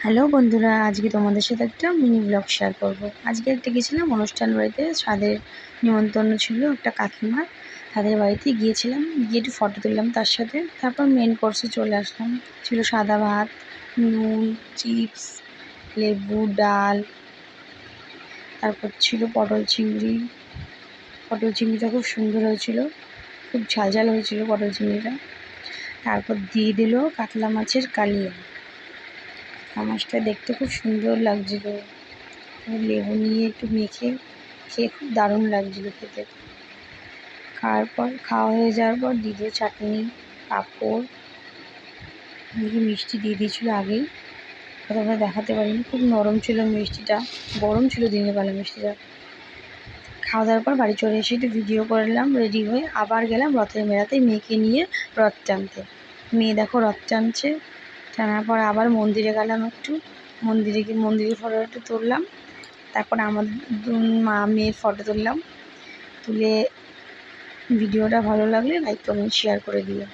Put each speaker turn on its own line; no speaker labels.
Hello বন্ধুরা, আজকে তোমাদের সাথে একটা মিনি ব্লগ শেয়ার করব। আজকে একটা গেছিলাম অনুষ্ঠান বাড়িতে, স্বাদের নিমন্ত্রণ ছিল একটা কাকিমার। তাদের বাড়িতে গিয়েছিলাম, গিয়ে একটু ফটো তুললাম তার সাথে। তারপর মেন কোর্সে চলে আসলাম। ছিল সাদা ভাত, নুন, চিপস, লেবু, ডাল। তারপর ছিল পটল চিংড়ি। পটল চিংড়িটা খুব সুন্দর হয়েছিল, খুব ঝাল ঝাল হয়েছিল পটল চিংড়িটা। তারপর দিয়ে দিল কাতলা মাছের কালিয়া। মাছটা দেখতে খুব সুন্দর লাগছিল, লেবু নিয়ে একটু মেখে খেয়ে খুব দারুণ লাগছিলো খেতে। খাওয়া হয়ে যাওয়ার পর দিদির চাটনি, পাঁপড়, এদিকে মিষ্টি দিয়ে দিয়েছিলো আগেই, তোমরা দেখাতে পারিনি। খুব নরম ছিল মিষ্টিটা, গরম ছিল দিনের বেলা মিষ্টিটা। খাওয়া দাওয়ার পর বাড়ি চলে এসে একটু ভিডিও করলাম, রেডি হয়ে আবার গেলাম রথের মেলাতে মেয়েকে নিয়ে রথ টানতে। মেয়ে দেখো রথ টানছে, টানার পর আবার মন্দিরে গেলাম, একটু মন্দিরে ফটো একটু তুললাম। তারপর আমাদের মা মেয়ের ফটো তুললাম। তুলে ভিডিওটা ভালো লাগলে লাইক কমেন্ট শেয়ার করে দিও।